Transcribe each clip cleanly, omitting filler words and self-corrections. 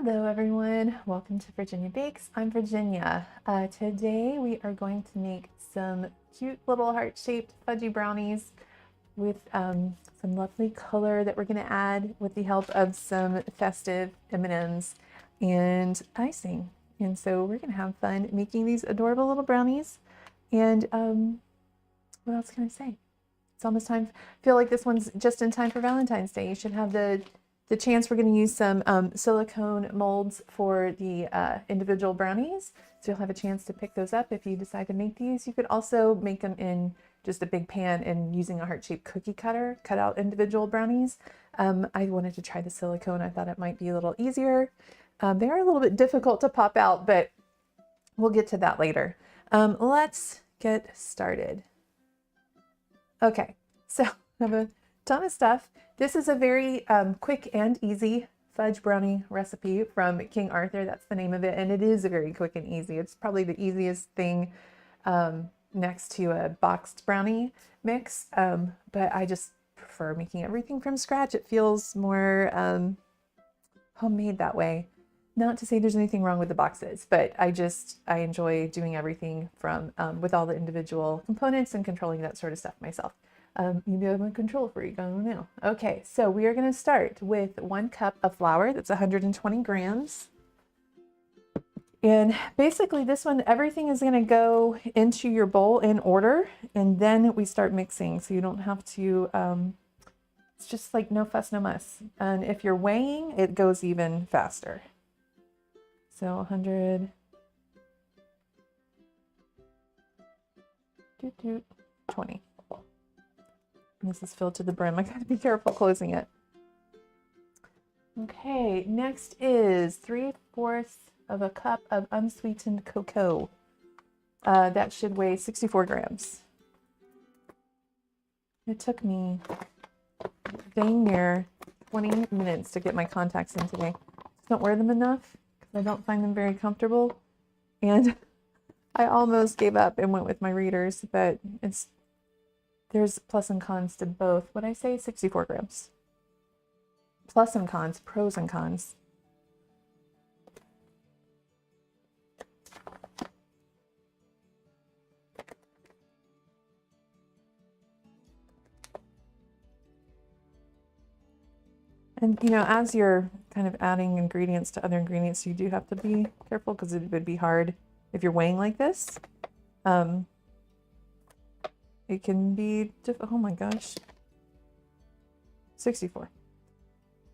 Hello everyone, welcome to Virginia Bakes. I'm Virginia. Today we are going to make some cute little heart-shaped fudgy brownies with some lovely color that we're going to add with the help of some festive M&Ms and icing. And so we're going to have fun making these adorable little brownies. And what else can I say? It's almost time. I feel like this one's just in time for Valentine's Day. You should have the chance. We're going to use some silicone molds for the individual brownies. So you'll have a chance to pick those up if you decide to make these. You could also make them in just a big pan and using a heart-shaped cookie cutter, cut out individual brownies. I wanted to try the silicone. I thought it might be a little easier. They are a little bit difficult to pop out, but we'll get to that later. Let's get started. Okay, so I have a ton of stuff. This is a very quick and easy fudge brownie recipe from King Arthur. That's the name of it. And it is very quick and easy. It's probably the easiest thing next to a boxed brownie mix. But I just prefer making everything from scratch. It feels more homemade that way. Not to say there's anything wrong with the boxes, but I enjoy doing everything from with all the individual components and controlling that sort of stuff myself. Maybe I'm a control freak, I don't know. Okay, so we are going to start with 1 cup of flour. That's 120 grams. And basically this one, everything is going to go into your bowl in order, and then we start mixing. So you don't have to, it's just like no fuss, no muss. And if you're weighing, it goes even faster. So 120. This is filled to the brim. I gotta be careful closing it. Okay, next is 3/4 of a cup of unsweetened cocoa. That should weigh 64 grams. It took me dang near 20 minutes to get my contacts in today. I don't wear them enough because I don't find them very comfortable. And I almost gave up and went with my readers, but there's plus and cons to both. What I say, 64 grams. Plus and cons, pros and cons. And you know, as you're kind of adding ingredients to other ingredients, you do have to be careful because it would be hard if you're weighing like this. It can be oh my gosh, 64.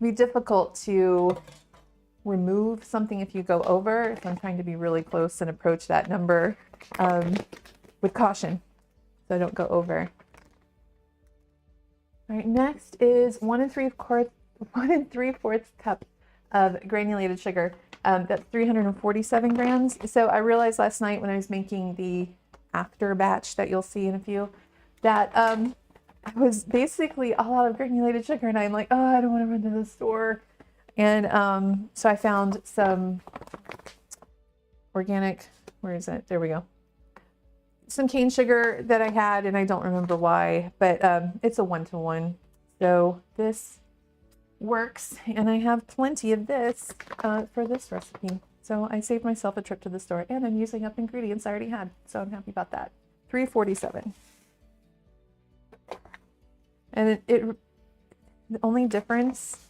It'd be difficult to remove something if you go over. If I'm trying to be really close and approach that number with caution, so I don't go over. All right, next is 1 3/4 cup of granulated sugar. That's 347 grams. So I realized last night when I was making the after batch that you'll see in a few, that I was basically all out of granulated sugar, and I'm like, oh, I don't want to run to the store. And so I found some organic, where is it? There we go. Some cane sugar that I had, and I don't remember why, but it's a 1-to-1. So this works, and I have plenty of this for this recipe. So I saved myself a trip to the store, and I'm using up ingredients I already had. So I'm happy about that. 347. And the only difference,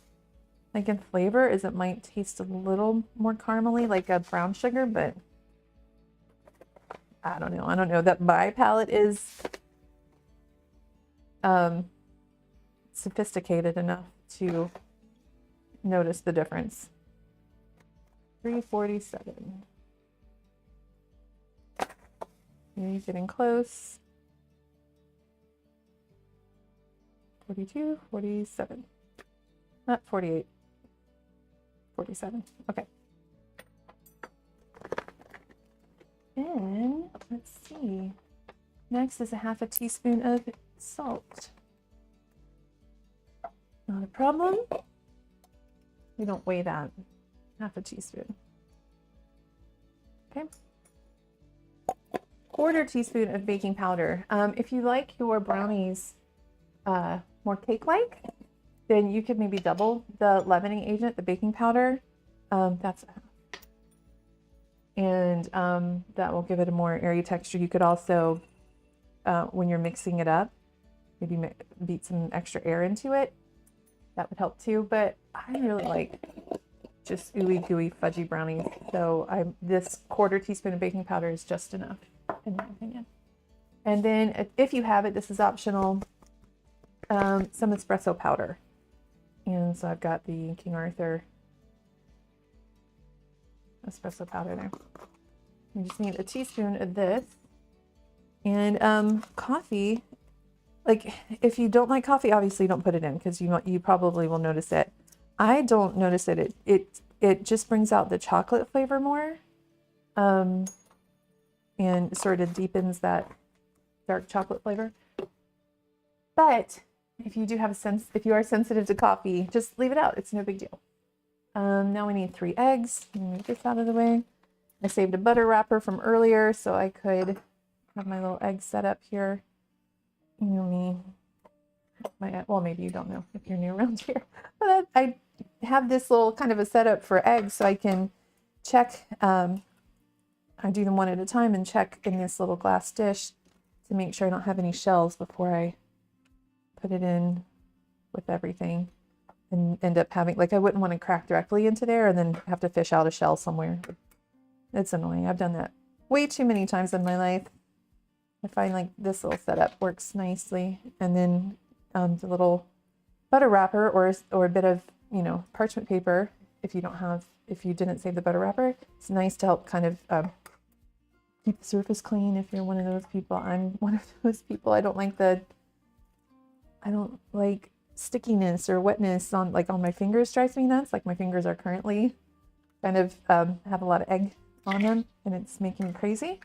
like in flavor, is it might taste a little more caramely, like a brown sugar, but I don't know. I don't know that my palate is sophisticated enough to notice the difference. 347. You're getting close. 42, 47. Not 48. 47. Okay. Then, let's see. Next is a 1/2 teaspoon of salt. Not a problem. We don't weigh that. 1/2 teaspoon. Okay. 1/4 teaspoon of baking powder. If you like your brownies more cake-like, then you could maybe double the leavening agent, the baking powder. That's and that will give it a more airy texture. You could also, when you're mixing it up, maybe beat some extra air into it. That would help too. But I really like just ooey gooey fudgy brownies. So this 1/4 teaspoon of baking powder is just enough, in my opinion. And then if you have it, this is optional, some espresso powder. And so I've got the King Arthur espresso powder there. You just need a teaspoon of this. And coffee, like if you don't like coffee, obviously don't put it in because you probably will notice it. I don't notice it. It just brings out the chocolate flavor more, and sort of deepens that dark chocolate flavor. But if you do have if you are sensitive to coffee, just leave it out. It's no big deal. Now we need 3 eggs. Let me move this out of the way. I saved a butter wrapper from earlier so I could have my little egg set up here. You know me. Well, maybe you don't know if you're new around here. But I have this little kind of a setup for eggs so I can check. I do them one at a time and check in this little glass dish to make sure I don't have any shells before I put it in with everything and end up having, like, I wouldn't want to crack directly into there and then have to fish out a shell somewhere. It's annoying. I've done that way too many times in my life. I find like this little setup works nicely. And then the little butter wrapper or a bit of, parchment paper, if you didn't save the butter wrapper, it's nice to help kind of keep the surface clean if you're one of those people. I'm one of those people. I don't like stickiness or wetness on my fingers. Drives me nuts. Like my fingers are currently kind of have a lot of egg on them and it's making me crazy.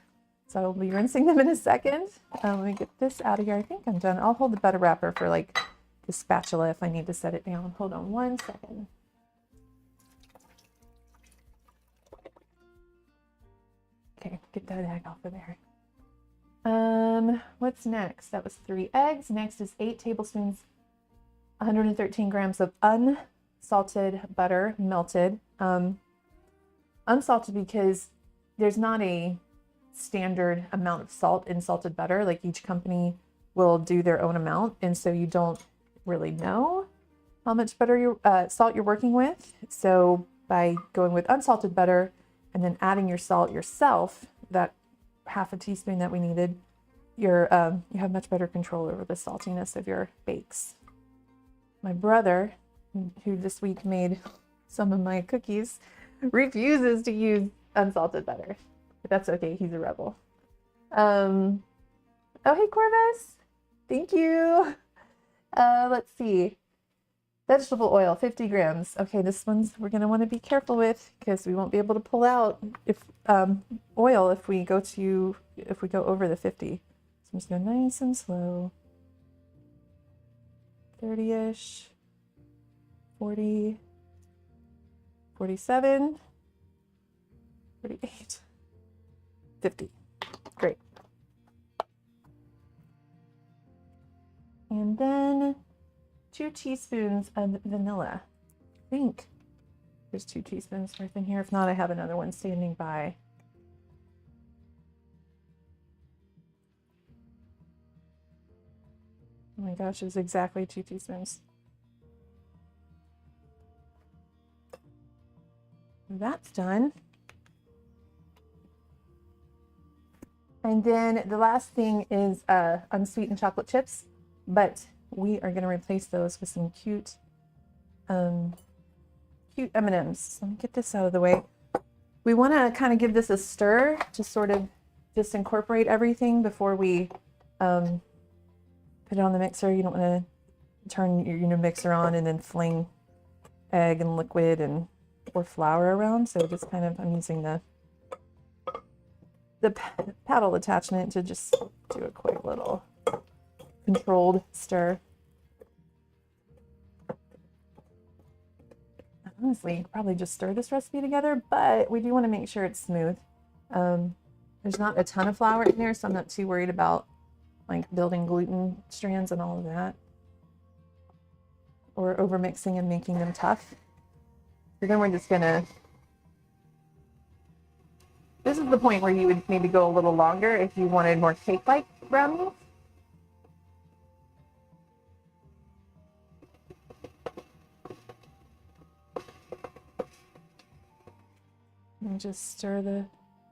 So I'll be rinsing them in a second. Let me get this out of here. I think I'm done. I'll hold the butter wrapper for like the spatula if I need to set it down. Hold on one second. Okay, get that egg off of there. What's next? That was 3 eggs. Next is 8 tablespoons, 113 grams of unsalted butter, melted. Unsalted because there's not a standard amount of salt in salted butter. Like each company will do their own amount, and so you don't really know how much salt you're working with. So by going with unsalted butter and then adding your salt yourself, that 1/2 teaspoon that we needed, you have much better control over the saltiness of your bakes. My brother, who this week made some of my cookies, refuses to use unsalted butter. But that's okay, he's a rebel. Oh, hey Corvus, thank you. Let's see. Vegetable oil, 50 grams. Okay, this one's we're gonna want to be careful with because we won't be able to pull out oil if we go over the 50. So I'm just going nice and slow. 30-ish, 40, 47, 48, 50. Great. And then 2 teaspoons of vanilla. I think there's 2 teaspoons worth in here. If not, I have another one standing by. Oh my gosh, it was exactly 2 teaspoons. That's done. And then the last thing is unsweetened chocolate chips, but we are going to replace those with some cute M&Ms. Let me get this out of the way. We want to kind of give this a stir to sort of just incorporate everything before we put it on the mixer. You don't want to turn your mixer on and then fling egg and liquid or flour around. So just kind of, I'm using the paddle attachment to just do a quick little controlled stir. Honestly, you could probably just stir this recipe together, but we do want to make sure it's smooth. There's not a ton of flour in there, so I'm not too worried about like building gluten strands and all of that, or over mixing and making them tough. So then we're just gonna This is the point where you would maybe go a little longer if you wanted more cake-like brownies. And just stir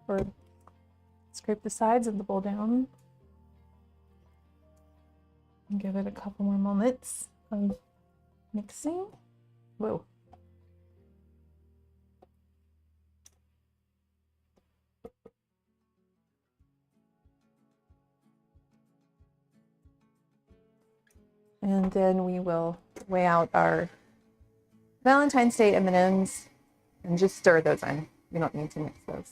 or scrape the sides of the bowl down. And give it a couple more moments of mixing. Whoa. And then we will weigh out our Valentine's Day M&Ms and just stir those in. We don't need to mix those.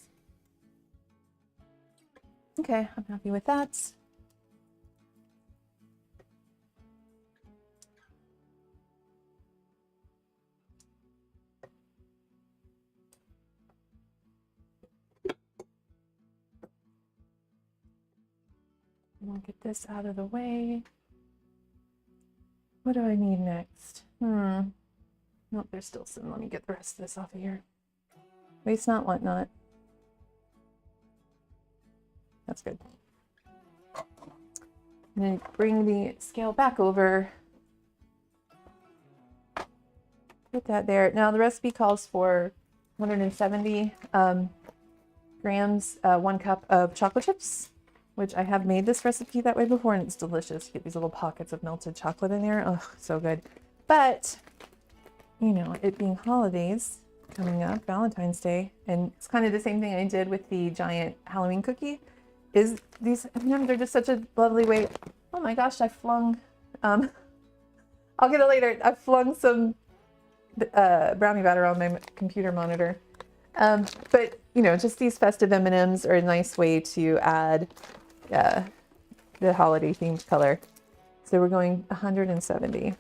Okay, I'm happy with that. We'll get this out of the way. What do I need next? Nope, there's still some. Let me get the rest of this off of here. Waste not, want not. That's good. And then bring the scale back over. Put that there. Now the recipe calls for 170 grams, 1 cup of chocolate chips, which I have made this recipe that way before, and it's delicious. You get these little pockets of melted chocolate in there. Oh, so good. But, you know, it being holidays coming up, Valentine's Day, and it's kind of the same thing I did with the giant Halloween cookie, is these, they're just such a lovely way. Oh my gosh, I flung, I'll get it later. I flung some brownie batter on my computer monitor. But, you know, just these festive M&Ms are a nice way to add the holiday themed color. So we're going 170.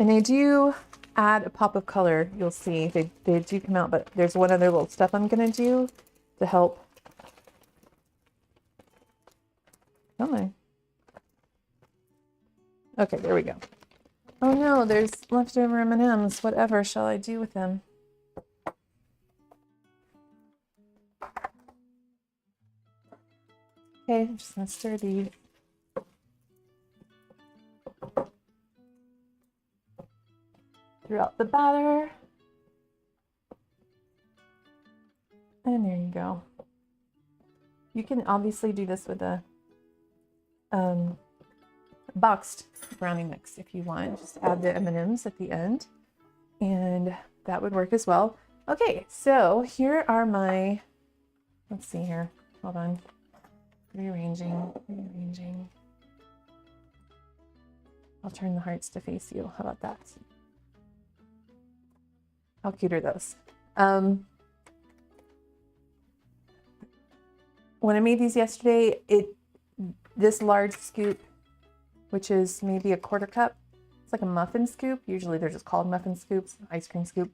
And they do add a pop of color. You'll see they do come out, but there's one other little step I'm going to do to help. Come on. Okay, there we go. Oh no, there's leftover M&Ms. Whatever shall I do with them? Okay, I'm just gonna stir these. Throughout the batter. And there you go. You can obviously do this with a boxed brownie mix if you want. Just add the M&Ms at the end, and that would work as well. Okay, so here are my, let's see here, hold on. Rearranging. I'll turn the hearts to face you. How about that? How cute are those? When I made these yesterday, this large scoop, which is maybe a 1/4 cup, it's like a muffin scoop. Usually they're just called muffin scoops, ice cream scoop.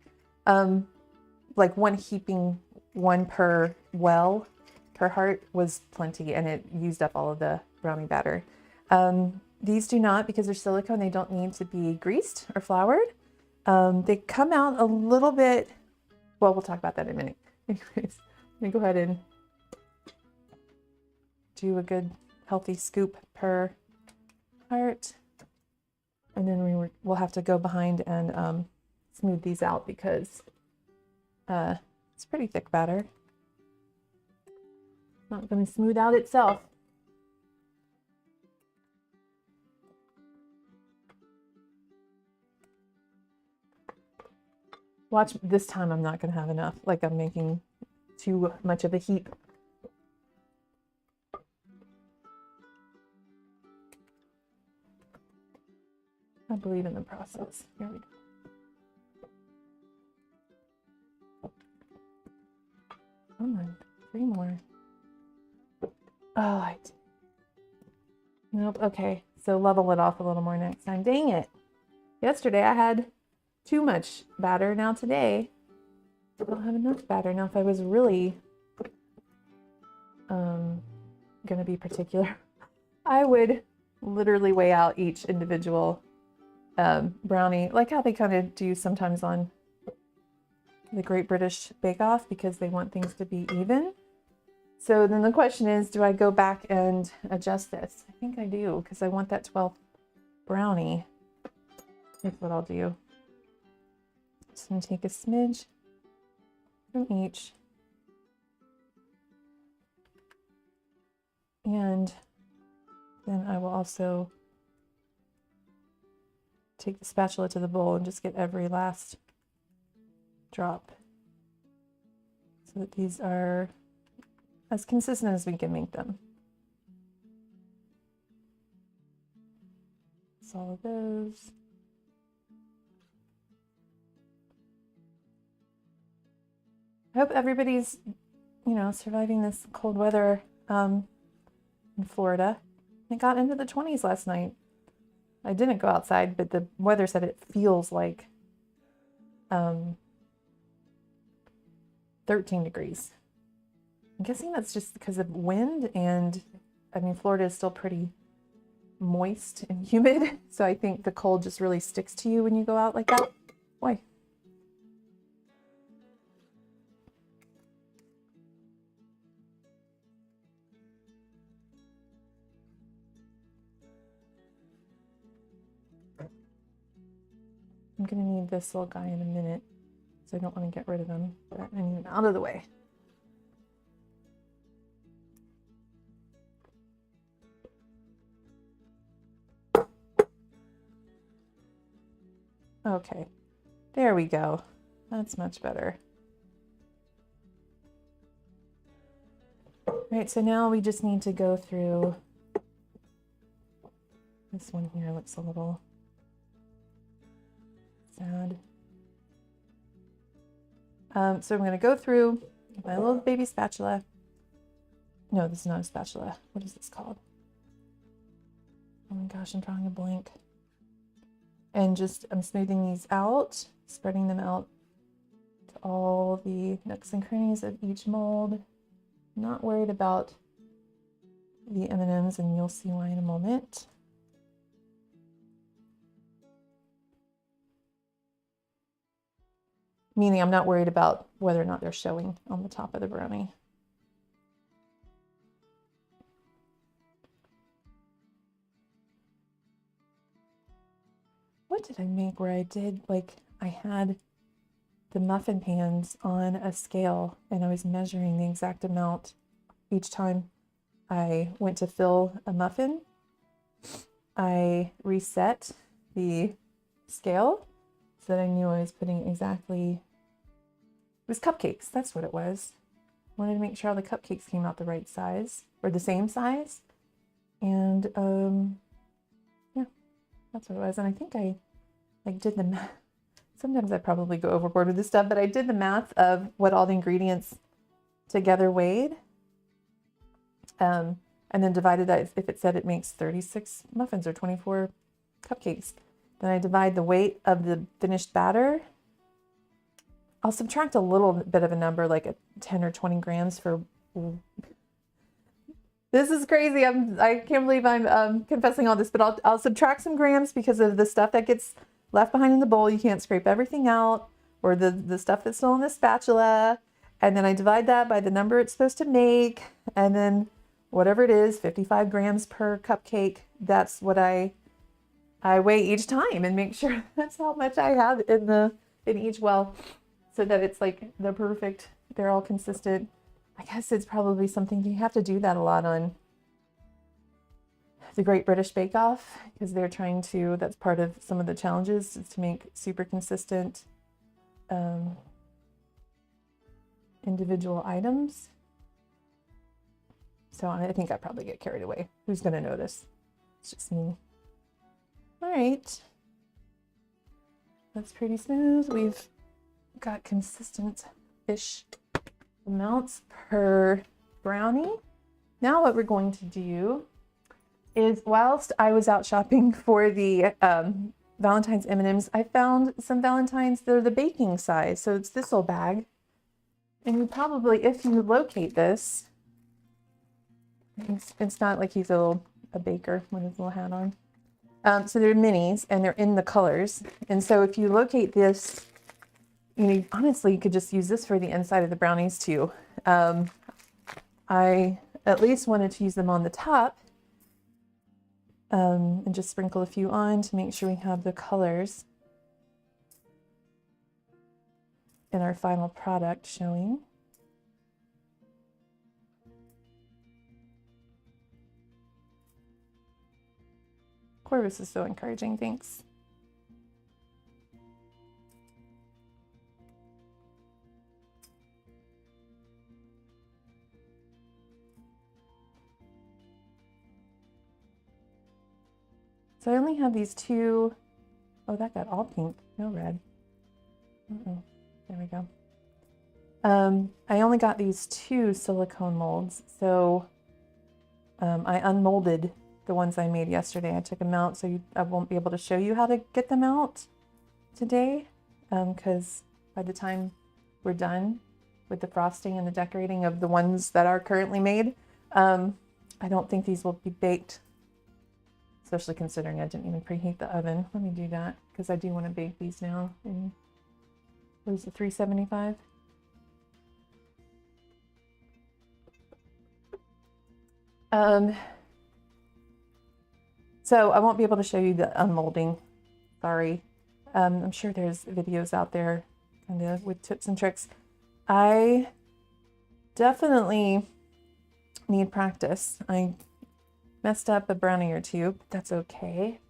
Like one per well per heart was plenty, and it used up all of the brownie batter. These do not, because they're silicone, they don't need to be greased or floured. They come out a little bit, well, we'll talk about that in a minute. Anyways, let me go ahead and do a good healthy scoop per heart. And then we'll have to go behind and smooth these out because it's pretty thick batter. Not going to smooth out itself. Watch, this time I'm not going to have enough. Like I'm making too much of a heap. I believe in the process. Here we go. Come on, 3 more. Oh, nope. Okay, so level it off a little more next time. Dang it. Yesterday I had too much batter. Now today I don't have enough batter. Now if I was really gonna be particular, I would literally weigh out each individual brownie, like how they kind of do sometimes on the Great British Bake Off because they want things to be even. So then the question is, do I go back and adjust this? I think I do, because I want that 12th brownie. That's what I'll do. Just gonna take a smidge from each. And then I will also take the spatula to the bowl and just get every last drop so that these are as consistent as we can make them. So all of those. I hope everybody's, you know, surviving this cold weather in Florida. It got into the 20s last night. I didn't go outside, but the weather said it feels like 13 degrees. I'm guessing that's just because of wind, and I mean, Florida is still pretty moist and humid, so I think the cold just really sticks to you when you go out like that. Boy. I'm gonna need this little guy in a minute, so I don't want to get rid of him, but I need him out of the way. Okay, there we go. That's much better. All right, so now we just need to go through this one here. Looks a little sad. So I'm going to go through my little baby spatula. No, this is not a spatula. What is this called? Oh my gosh, I'm drawing a blank. And just, I'm smoothing these out, spreading them out to all the nooks and crannies of each mold. Not worried about the M&Ms, and you'll see why in a moment. Meaning I'm not worried about whether or not they're showing on the top of the brownie. What did I make where I did, like, I had the muffin pans on a scale and I was measuring the exact amount each time I went to fill a muffin. I reset the scale so that I knew I was putting exactly, it was cupcakes, that's what it was. I wanted to make sure all the cupcakes came out the right size, or the same size. And yeah, that's what it was. And I think I like did the math. Sometimes I probably go overboard with this stuff, but I did the math of what all the ingredients together weighed. And then divided that. If it said it makes 36 muffins or 24 cupcakes, then I divide the weight of the finished batter. I'll subtract a little bit of a number, like a 10 or 20 grams for. This is crazy. I can't believe I'm confessing all this, but I'll subtract some grams because of the stuff that gets left behind in the bowl. You can't scrape everything out, or the stuff that's still in the spatula. And then I divide that by the number it's supposed to make. And then whatever it is, 55 grams per cupcake, that's what I weigh each time and make sure that's how much I have in each well, so that it's like the perfect, they're all consistent. I guess it's probably something you have to do that a lot on the Great British Bake Off, because they're trying to, that's part of some of the challenges, is to make super consistent individual items. So I think I probably get carried away. Who's going to notice? It's just me. All right. That's pretty smooth. We've got consistent-ish amounts per brownie. Now what we're going to do is, whilst I was out shopping for the Valentine's M&Ms, I found some Valentines. They're the baking size. So it's this little bag. And you probably, if you locate this, it's not like he's a baker with his little hat on. So they're minis and they're in the colors. And so if you locate this honestly, you could just use this for the inside of the brownies too. I at least wanted to use them on the top, and just sprinkle a few on to make sure we have the colors in our final product showing. Corvus is so encouraging, thanks. So I only have these two. Oh, that got all pink, no red. There we go. I only got these two silicone molds, so I unmolded the ones I made yesterday. I took them out, so I won't be able to show you how to get them out today, because by the time we're done with the frosting and the decorating of the ones that are currently made, I don't think these will be baked, especially considering I didn't even preheat the oven. Let me do that, because I do want to bake these now in, what is it, 375? So I won't be able to show you the unmolding, sorry. I'm sure there's videos out there kind of with tips and tricks. I definitely need practice. I messed up a brownie or two, but that's okay.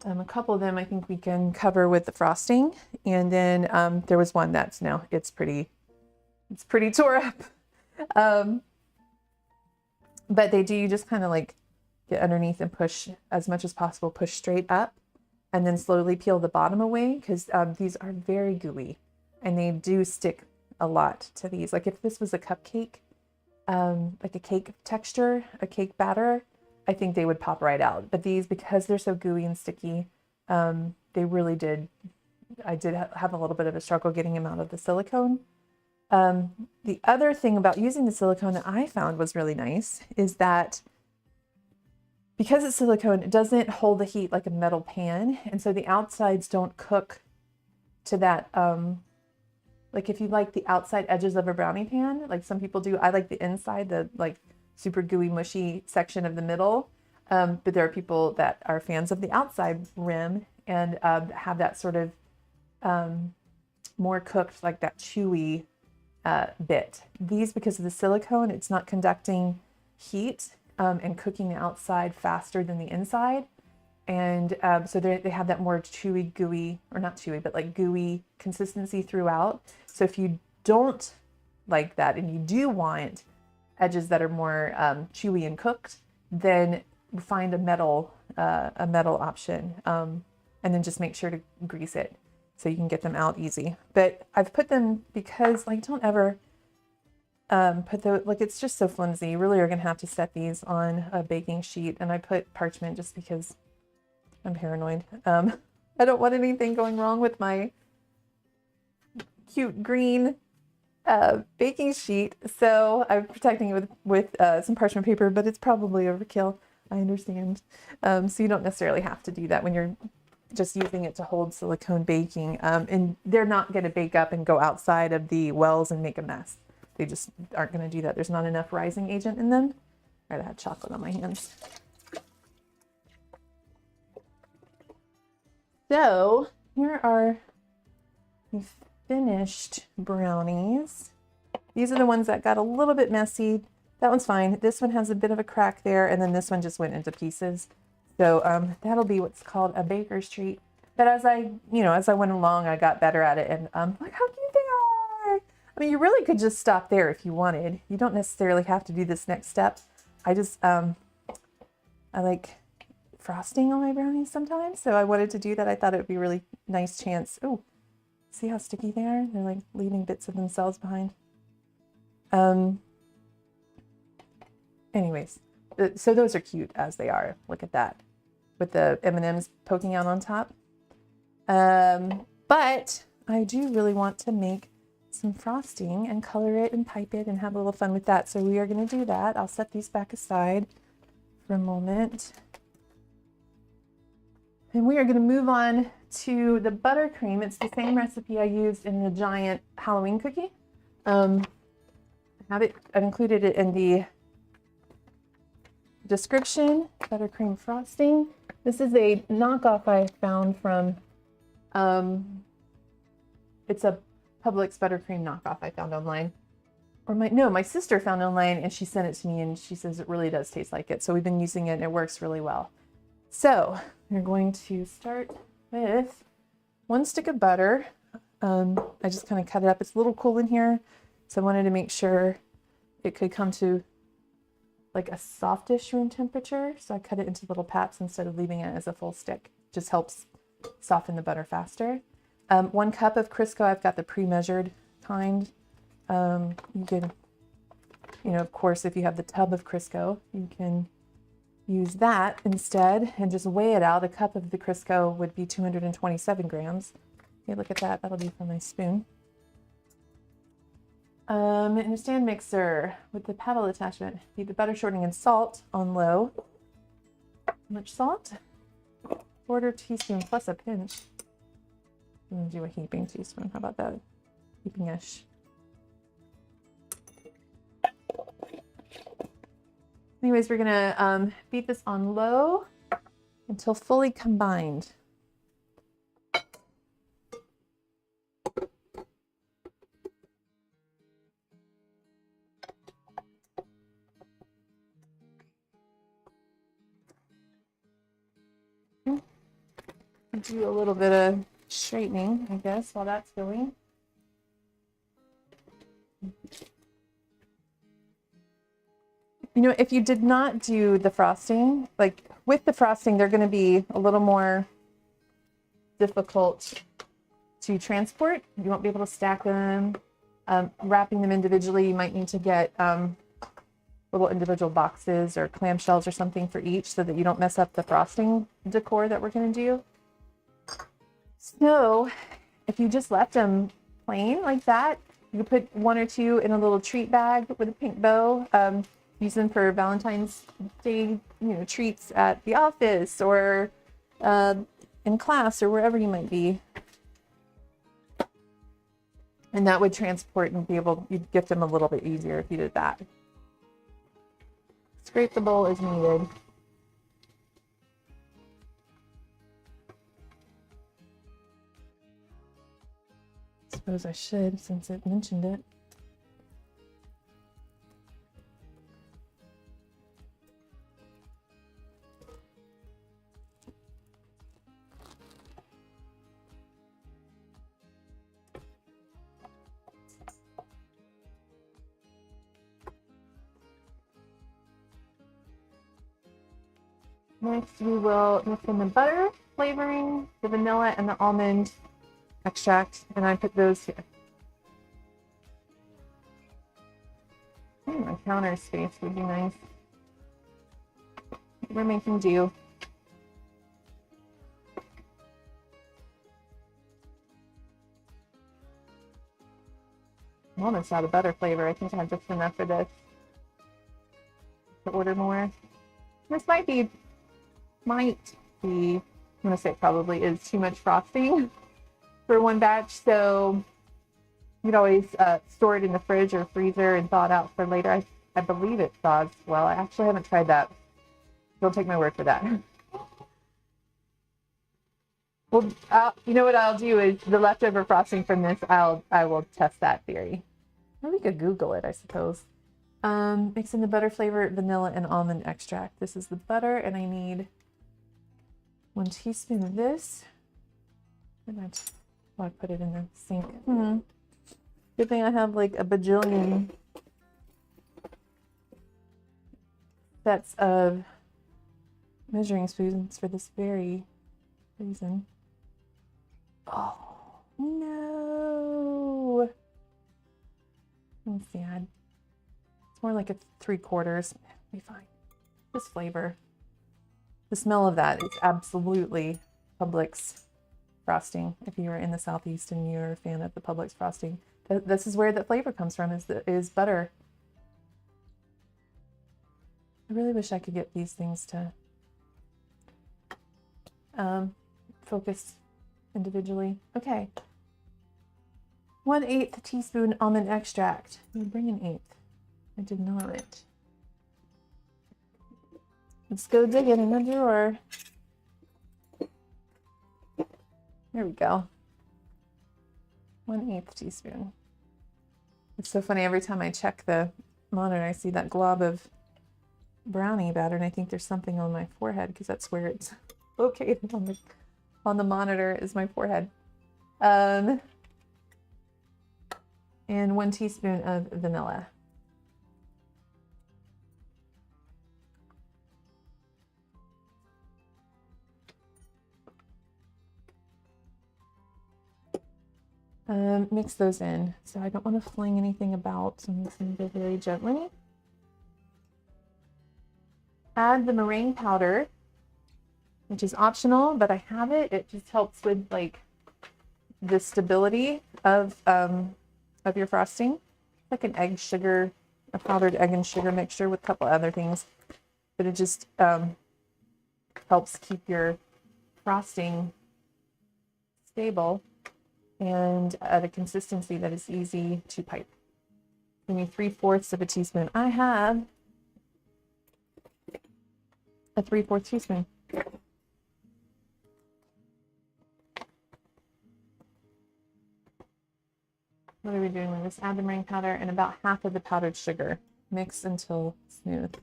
A couple of them I think we can cover with the frosting, and then there was one that's now it's pretty tore up. But they do, you just kind of like get underneath and push as much as possible, push straight up, and then slowly peel the bottom away, because these are very gooey and they do stick a lot to these. Like if this was a cupcake, like a cake texture, a cake batter, I think they would pop right out. But these, because they're so gooey and sticky, they really did, I did have a little bit of a struggle getting them out of the silicone. The other thing about using the silicone that I found was really nice is that because it's silicone, it doesn't hold the heat like a metal pan. And so the outsides don't cook to that, like if you like the outside edges of a brownie pan, like some people do, I like the inside, the like super gooey, mushy section of the middle. But there are people that are fans of the outside rim and have that sort of more cooked, like that chewy bit. These, because of the silicone, it's not conducting heat and cooking the outside faster than the inside. And so they have that more chewy, gooey, or not chewy, but like gooey consistency throughout. So if you don't like that and you do want edges that are more chewy and cooked, then find a metal option, and then just make sure to grease it so you can get them out easy. But I've put them because, like, don't ever put the, like, it's just so flimsy. You really are gonna have to set these on a baking sheet, and I put parchment just because I'm paranoid. I don't want anything going wrong with my cute green baking sheet, so I'm protecting it with some parchment paper, but it's probably overkill, I understand. So you don't necessarily have to do that when you're just using it to hold silicone baking, and they're not going to bake up and go outside of the wells and make a mess. They just aren't going to do that. There's not enough rising agent in them. All right, I had chocolate on my hands. So here are the finished brownies. These are the ones that got a little bit messy. That one's fine. This one has a bit of a crack there, and then this one just went into pieces. So that'll be what's called a baker's treat. But as I went along, I got better at it, and look how cute they are. I mean, you really could just stop there if you wanted. You don't necessarily have to do this next step. I just, I like frosting on my brownies sometimes, so I wanted to do that. I thought it would be a really nice chance. Oh, see how sticky they are? They're like leaving bits of themselves behind. Anyways, so those are cute as they are. Look at that, with the M&Ms poking out on top. But I do really want to make some frosting and color it and pipe it and have a little fun with that. So we are going to do that. I'll set these back aside for a moment. And we are going to move on to the buttercream, it's the same recipe I used in the giant Halloween cookie. I've included it in the description. Buttercream frosting. This is a knockoff I found from, it's a Publix buttercream knockoff I found online. Or my sister found online and she sent it to me and she says it really does taste like it. So we've been using it and it works really well. So we're going to start with 1 stick of butter. I just kind of cut it up. It's a little cool in here. So I wanted to make sure it could come to like a softish room temperature. So I cut it into little pats instead of leaving it as a full stick. Just helps soften the butter faster. 1 cup of Crisco. I've got the pre-measured kind. You can, of course, if you have the tub of Crisco, you can use that instead and just weigh it out. A cup of the Crisco would be 227 grams. Okay, look at that. That'll be for my spoon. In a stand mixer with the paddle attachment, heat the butter, shortening, and salt on low. How much salt? 1/4 teaspoon plus a pinch. I'm gonna do a heaping teaspoon. How about that? Heaping-ish. Anyways, we're gonna beat this on low until fully combined. Do a little bit of straightening, I guess, while that's going. If you did not do the frosting, like with the frosting, they're going to be a little more difficult to transport. You won't be able to stack them. Wrapping them individually, you might need to get little individual boxes or clamshells or something for each so that you don't mess up the frosting decor that we're going to do. So if you just left them plain like that, you could put 1 or 2 in a little treat bag with a pink bow. Use them for Valentine's Day, treats at the office or in class or wherever you might be. And that would transport and you'd gift them a little bit easier if you did that. Scrape the bowl as needed. Suppose I should, since it mentioned it. Next, we will mix in the butter flavoring, the vanilla, and the almond extract, and I put those here. My counter space would be nice. We're making do. I'm almost out of butter flavor. I think I have just enough for this. To order more. This might be, I'm gonna say it probably is too much frosting for 1 batch, so you'd always store it in the fridge or freezer and thaw it out for later. I believe it thaws well. I actually haven't tried that. Don't take my word for that. Well, you know what I'll do is the leftover frosting from this, I will test that theory. Or we could Google it, I suppose. Mix in the butter flavor, vanilla, and almond extract. This is the butter, and I need 1 teaspoon of this. I put it in the sink. Good thing I have like a bajillion sets of measuring spoons for this very reason. Oh no! I'm sad. It's more like a 3/4. Be fine. This flavor, the smell of that is absolutely Publix frosting. If you are in the Southeast and you're a fan of the Publix frosting, this is where the flavor comes from. Is butter. I really wish I could get these things to focus individually. Okay. 1/8 teaspoon almond extract. Did I bring an eighth? I did not. Let's go dig it in the drawer. There we go. 1/8 teaspoon. It's so funny, every time I check the monitor, I see that glob of brownie batter, and I think there's something on my forehead because that's where it's located on the monitor is my forehead. And 1 teaspoon of vanilla. Mix those in. So I don't want to fling anything about, so I'm just going to go very gently. Add the meringue powder, which is optional, but I have it. It just helps with like the stability of your frosting. Like an egg sugar, a powdered egg and sugar mixture with a couple other things, but it just helps keep your frosting stable and at a consistency that is easy to pipe. Give me 3/4 of a teaspoon. I have a 3/4 teaspoon. What are we doing with this? Add the meringue powder and about half of the powdered sugar. Mix until smooth.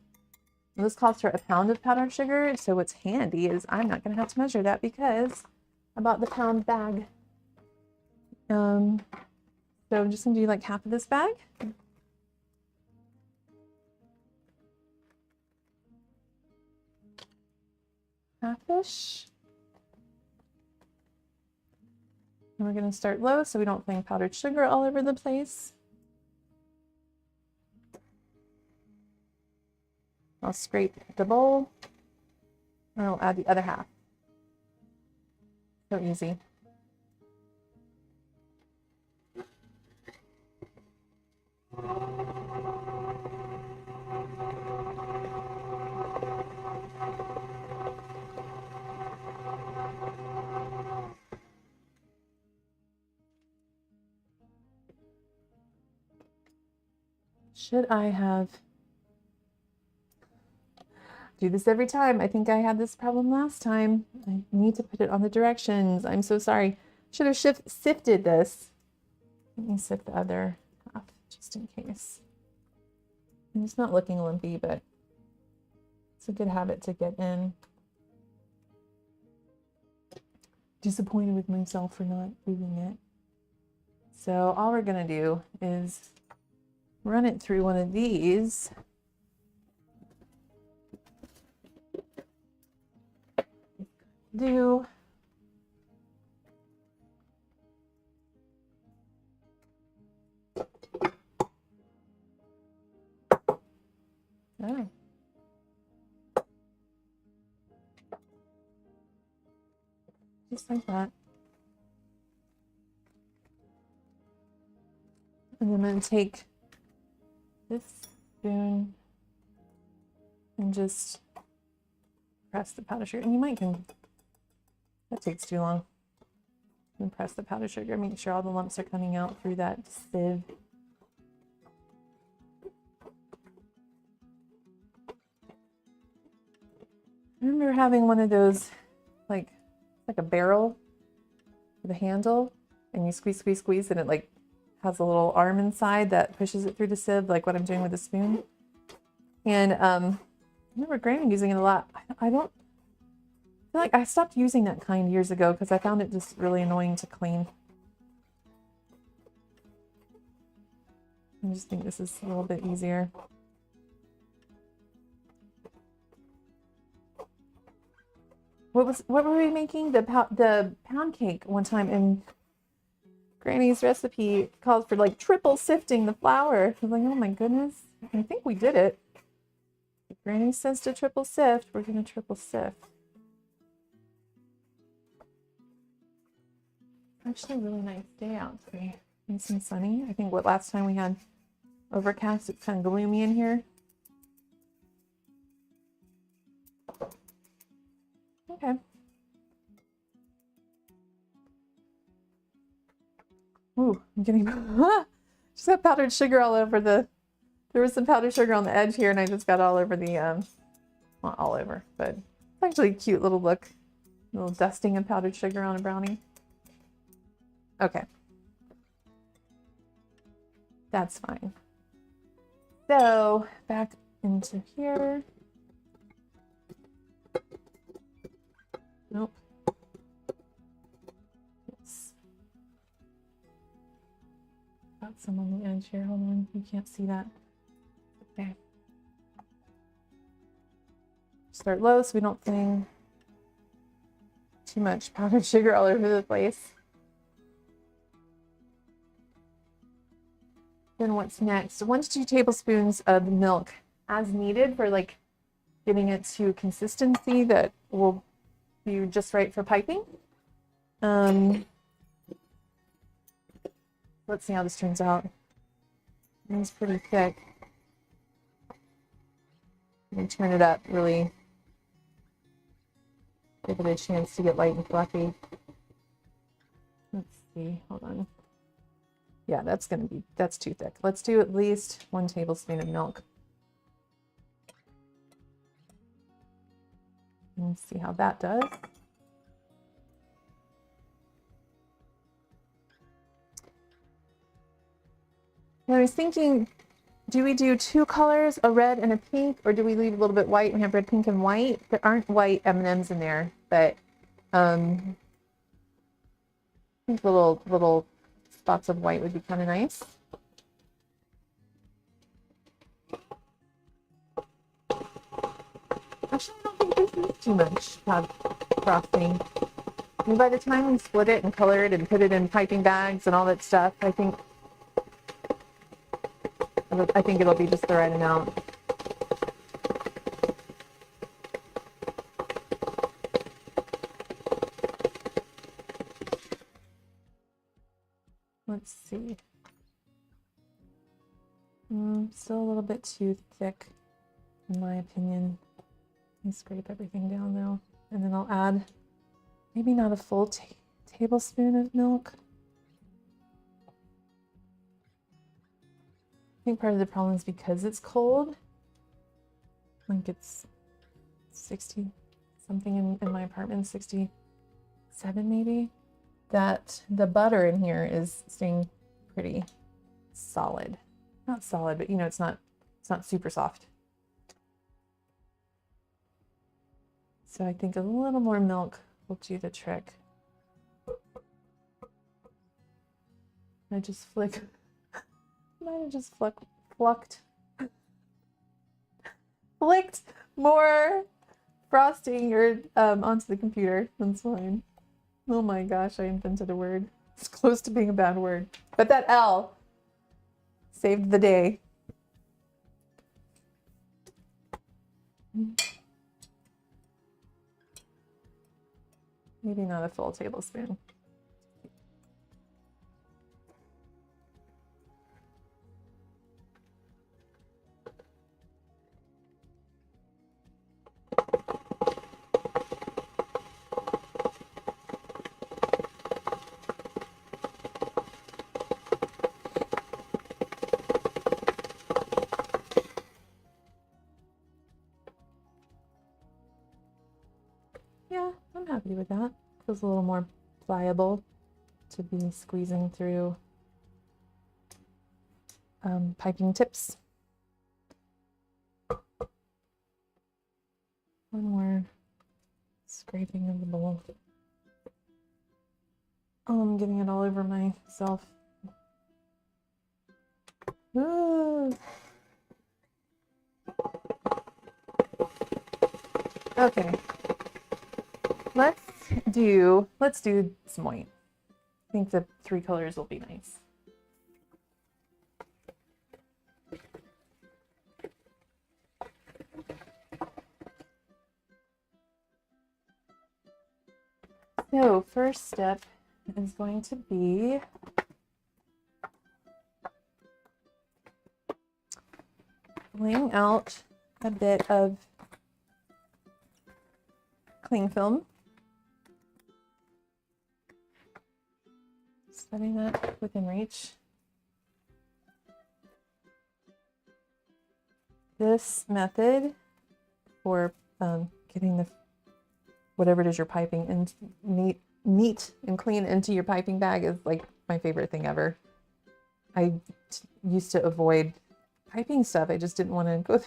Well, this calls for a pound of powdered sugar, so what's handy is I'm not going to have to measure that because I bought the pound bag. So I'm just going to do like half of this bag. Half-ish. And we're going to start low so we don't fling powdered sugar all over the place. I'll scrape the bowl and I'll add the other half. So easy. Should I have do this every time? I think I had this problem last time. I need to put it on the directions. I'm so sorry. Should have sifted this. Let me sift the other half just in case. And it's not looking lumpy, but it's a good habit to get in. Disappointed with myself for not doing it. So all we're gonna do is run it through one of these. Do oh. Just like that. And then I'm going to take this spoon and just press the powdered sugar. And you might can, that takes too long. And press the powdered sugar, make sure all the lumps are coming out through that sieve. I remember having one of those, like a barrel with a handle, and you squeeze, squeeze, squeeze, and it like has a little arm inside that pushes it through the sieve, like what I'm doing with the spoon. And I remember Granny using it a lot. I don't feel like I stopped using that kind years ago because I found it just really annoying to clean. I just think this is a little bit easier. What were we making? The pound cake one time, and Granny's recipe calls for like triple sifting the flour. I was like, oh my goodness. I think we did it. If Granny says to triple sift, we're gonna triple sift. Actually a really nice day out today. Nice and sunny. I think last time we had overcast, it's kind of gloomy in here. Okay. Ooh, I'm getting just got powdered sugar all over the. There was some powdered sugar on the edge here, and I just got all over the not all over, but it's actually a cute little look. A little dusting of powdered sugar on a brownie. Okay, that's fine. So back into here. Nope. Yes. Got some on the edge here. Hold on, you can't see that. Okay. Start low so we don't fling too much powdered sugar all over the place. Then what's next? 1 to 2 tablespoons of milk as needed for like getting it to consistency that will be just right for piping. Let's see how this turns out. It's pretty thick. And turn it up, really give it a chance to get light and fluffy. Let's see, hold on. Yeah, that's too thick. Let's do at least 1 tablespoon of milk. And see how that does. And I was thinking, do we do 2 colors, a red and a pink, or do we leave a little bit white and have red, pink, and white? There aren't white M&Ms in there, but I think little spots of white would be kind of nice. Actually, I don't think this is too much frosting. I mean, by the time we split it and color it and put it in piping bags and all that stuff, I think it'll be just the right amount. Let's see. Still a little bit too thick, in my opinion. Let me scrape everything down though, and then I'll add maybe not a full tablespoon of milk. I think part of the problem is because it's cold. Like it's 60 something in my apartment, 67 maybe, that the butter in here is staying pretty solid. Not solid, but you know, it's not super soft. So I think a little more milk will do the trick. I just might have just flicked more frosting or onto the computer. That's fine. Oh my gosh, I invented a word. It's close to being a bad word. But that L saved the day. Maybe not a full tablespoon. Yeah, I'm happy with that. Feels a little more pliable to be squeezing through piping tips. One more scraping of the bowl. Oh, I'm getting it all over myself. Ooh. Okay. Let's do some white. I think the 3 colors will be nice. So first step is going to be laying out a bit of cling film. Setting that within reach. This method for getting the whatever it is you're piping and neat and clean into your piping bag is like my favorite thing ever. I used to avoid piping stuff. I just didn't want to go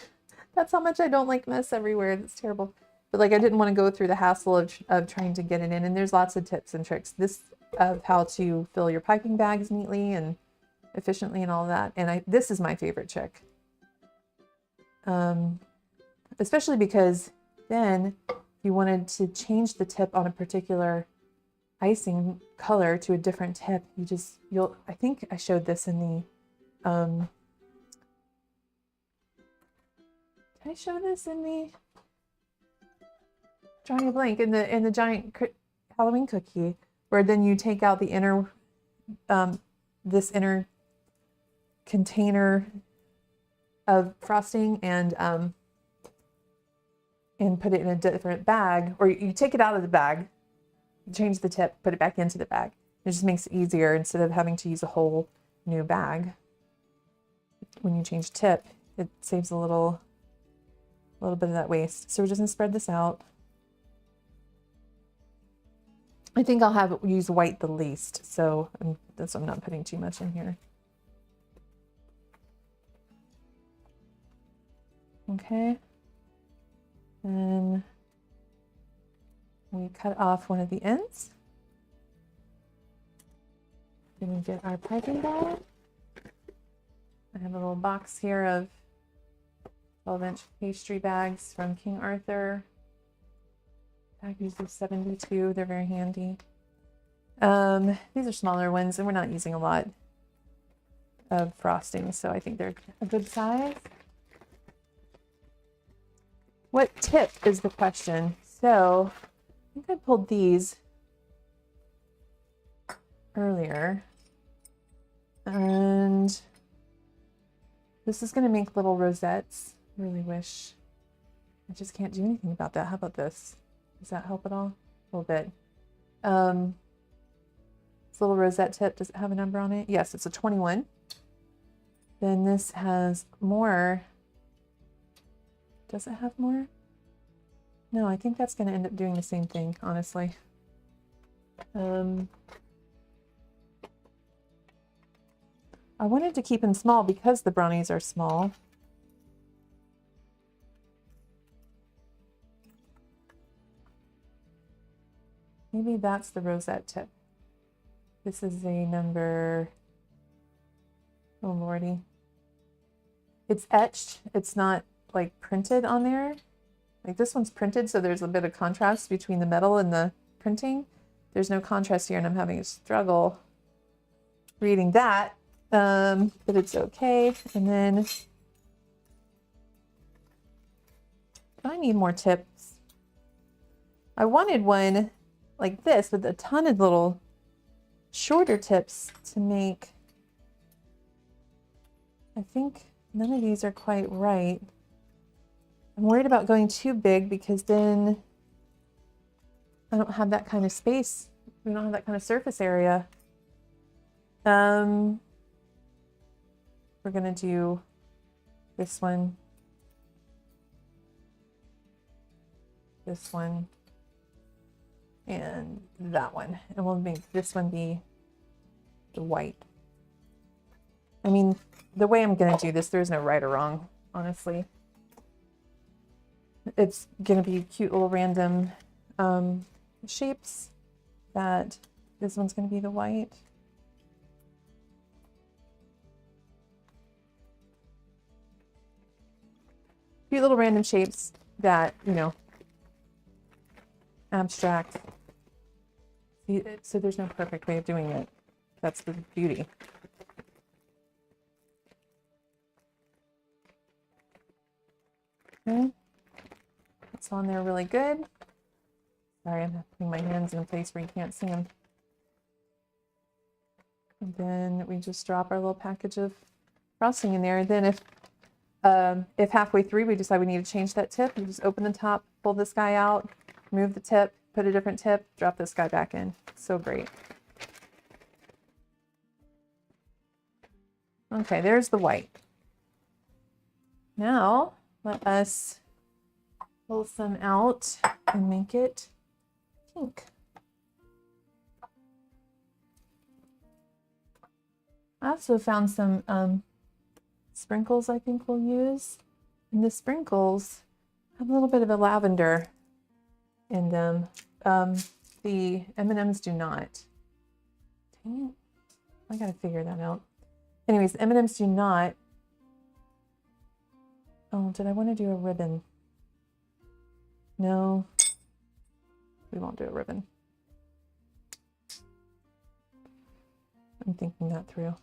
that's how much I don't like mess everywhere. That's terrible. But like I didn't want to go through the hassle of trying to get it in. And there's lots of tips and tricks of how to fill your piping bags neatly and efficiently and all of that. And this is my favorite trick. Especially because then if you wanted to change the tip on a particular icing color to a different tip, I think I showed this in the, did I show this in the, drawing a blank, in the giant Halloween cookie, where then you take out the inner, this inner container of frosting and put it in a different bag, or you take it out of the bag, change the tip, put it back into the bag. It just makes it easier instead of having to use a whole new bag. When you change tip, it saves a little bit of that waste. So we're just gonna spread this out. I think I'll use white the least, so that's why I'm not putting too much in here. Okay, and we cut off one of the ends. Then we get our piping bag. I have a little box here of 12-inch pastry bags from King Arthur. Packages of 72, they're very handy. These are smaller ones and we're not using a lot of frosting, so I think they're a good size. What tip is the question? So I think I pulled these earlier, and this is going to make little rosettes. Really wish I just can't do anything about that. How about this? Does that help at all? A little bit. This little rosette tip, does it have a number on it? Yes, it's a 21. Then this has more. Does it have more? No, I think that's going to end up doing the same thing, honestly. I wanted to keep them small because the brownies are small. Maybe that's the rosette tip. This is a number, oh lordy. It's etched, it's not like printed on there. Like this one's printed, so there's a bit of contrast between the metal and the printing. There's no contrast here, and I'm having a struggle reading that, but it's okay. And then I need more tips. I wanted one like this with a ton of little shorter tips to make. I think none of these are quite right. I'm worried about going too big because then I don't have that kind of space. We don't have that kind of surface area. We're gonna do this one, and that one. And we'll make this one be the white. I mean, the way I'm gonna do this, there's no right or wrong, honestly. It's gonna be cute little random shapes. That this one's gonna be the white. Cute little random shapes that, you know, abstract. So there's no perfect way of doing it. That's the beauty. Okay. It's on there really good. Sorry, I'm putting my hands in a place where you can't see them. And then we just drop our little package of frosting in there. And then if halfway through we decide we need to change that tip, you just open the top, pull this guy out, remove the tip, put a different tip, drop this guy back in. So great. Okay, there's the white. Now let us pull some out and make it pink. I also found some sprinkles I think we'll use. And the sprinkles have a little bit of a lavender in them. The M&Ms do not. Dang it. I gotta figure that out. Anyways, M&Ms do not. Oh, did I want to do a ribbon? No, we won't do a ribbon. I'm thinking that through.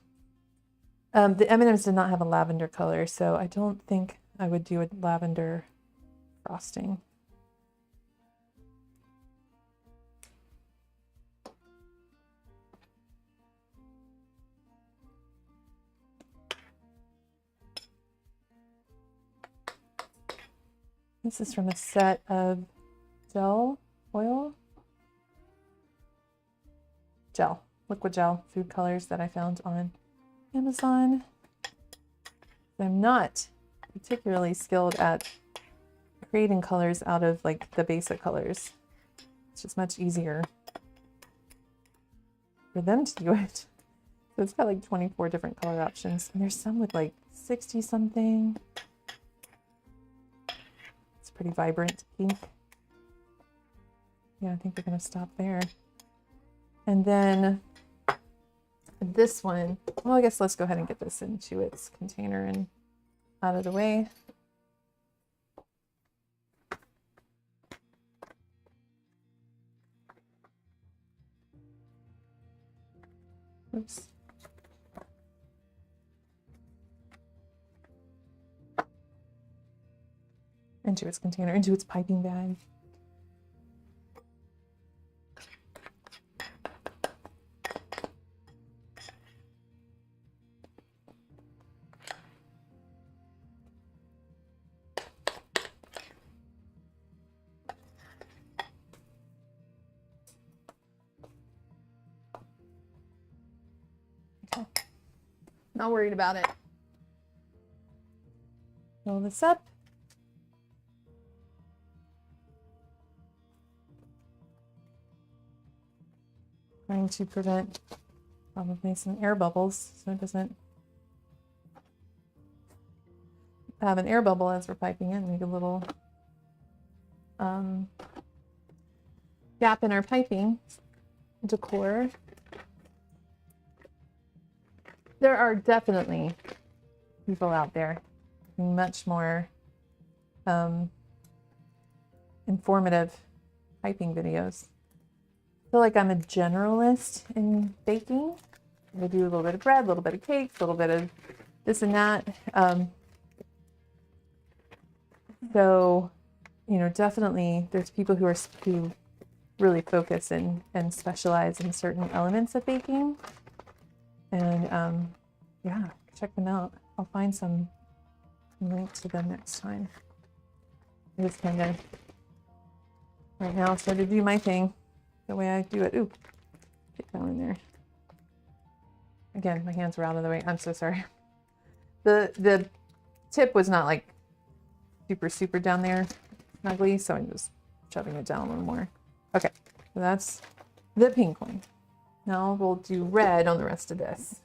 The M&Ms did not have a lavender color, so I don't think I would do a lavender frosting. This is from a set of liquid gel food colors that I found on Amazon. I'm not particularly skilled at creating colors out of like the basic colors. It's just much easier for them to do it. So it's got like 24 different color options, and there's some with like 60 something. It's pretty vibrant pink. Yeah, I think we're gonna stop there. And then this one, well, I guess let's go ahead and get this into its container and out of the way. Oops. Into its container, into its piping bag. Okay. Not worried about it. Fill this up. Trying to prevent probably some air bubbles so it doesn't have an air bubble as we're piping in. Make a little gap in our piping decor. There are definitely people out there much more informative piping videos. I feel like I'm a generalist in baking. I do a little bit of bread, a little bit of cakes, a little bit of this and that. So, you know, definitely there's people who really focus and specialize in certain elements of baking. And yeah, check them out. I'll find some link to them next time. I just kind of right now started to do my thing the way I do it. Ooh, get down in there. Again, my hands were out of the way. I'm so sorry. The tip was not like super down there snugly, so I'm just shoving it down a little more. Okay, so that's the pink one. Now we'll do red on the rest of this,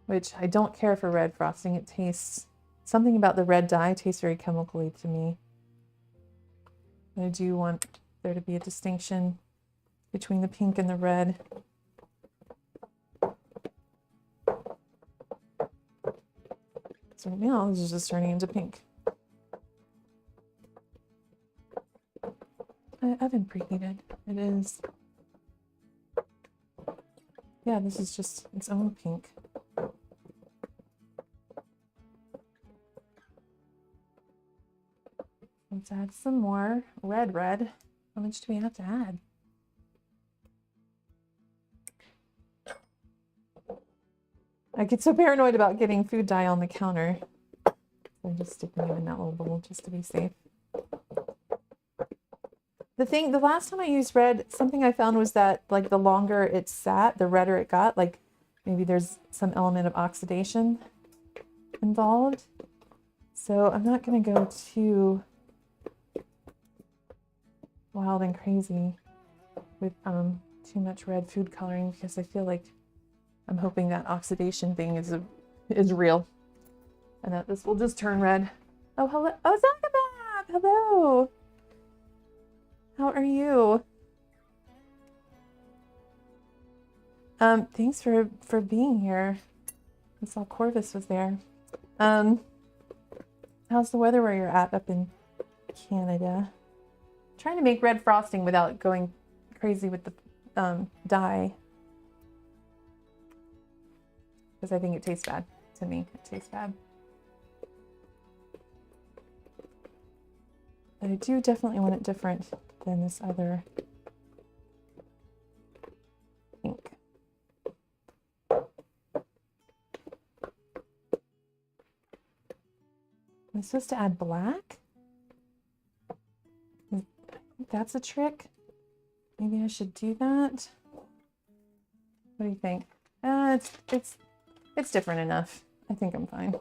which I don't care for red frosting. It tastes, something about the red dye tastes very chemically to me. I do want there to be a distinction between the pink and the red. So now this is just turning into pink. Oven preheated. It is. Yeah, this is just its own pink. Let's add some more red. How much do we have to add? I get so paranoid about getting food dye on the counter. I'm just sticking it in that little bowl just to be safe. The last time I used red, something I found was that like the longer it sat, the redder it got. Like maybe there's some element of oxidation involved. So I'm not going to go too wild and crazy with too much red food coloring, because I feel like I'm hoping that oxidation thing is real and that this will just turn red. Oh, hello. Oh, Zagabab! Hello. How are you? Thanks for being here. I saw Corvus was there. How's the weather where you're at up in Canada? Trying to make red frosting without going crazy with the dye, because I think it tastes bad. To me, it tastes bad. But I do definitely want it different than this other pink. I'm supposed to add black? I think that's a trick. Maybe I should do that. What do you think? It's different enough. I think I'm fine.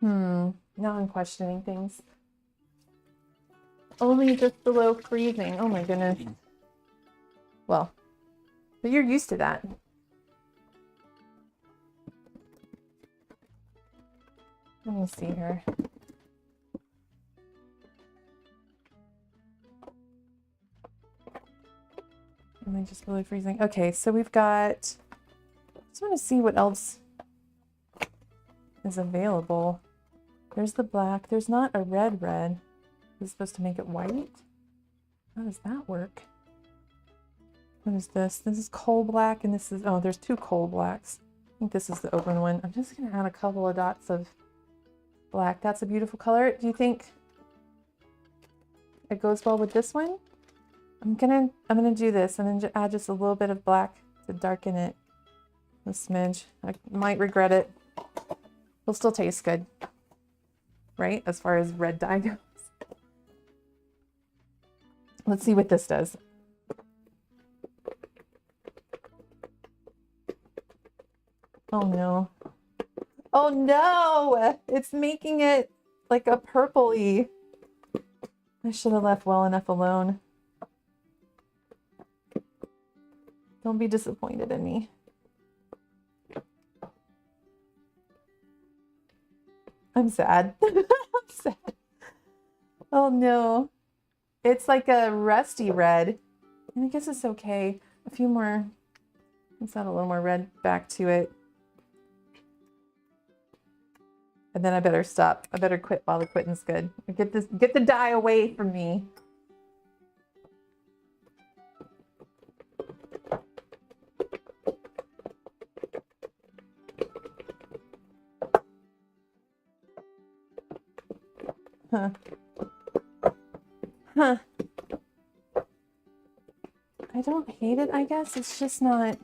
Now I'm questioning things. Only just below freezing. Oh my goodness. Well, but you're used to that. Let me see here. Am I just below freezing? Okay, so we've got, I just want to see what else is available. There's the black. There's not a red. This is supposed to make it white. How does that work? What is this? This is coal black, and this is, oh, there's two coal blacks. I think this is the open one. I'm just going to add a couple of dots of black. That's a beautiful color. Do you think it goes well with this one? I'm gonna do this. I'm gonna add just a little bit of black to darken it a smidge. I might regret it. It'll still taste good, right? As far as red dye goes. Let's see what this does. Oh no. Oh no! It's making it like a purpley. I should have left well enough alone. Don't be disappointed in me. I'm sad. I'm sad. Oh no. It's like a rusty red. And I guess it's okay. A few more. Let's add a little more red back to it. And then I better stop. I better quit while the quitting's good. Get the dye away from me. Huh. Huh. I don't hate it, I guess. It's just not...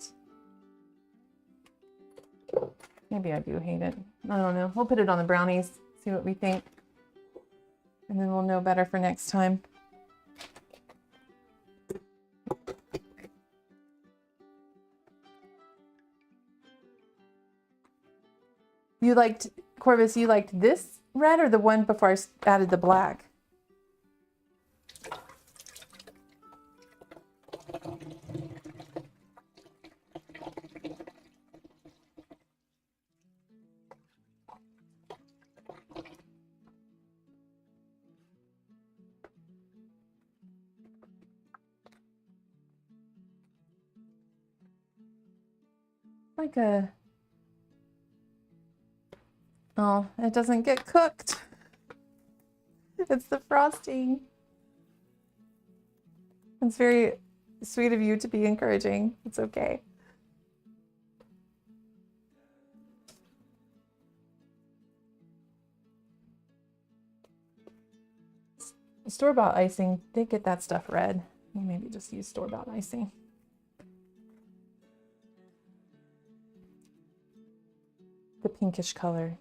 Maybe I do hate it. I don't know. We'll put it on the brownies, see what we think. And then we'll know better for next time. You liked, Corvus, you liked this red or the one before I added the black? Like a... Oh, it doesn't get cooked. It's the frosting. It's very sweet of you to be encouraging. It's okay. Store-bought icing, they get that stuff red. You maybe just use store-bought icing. The pinkish color.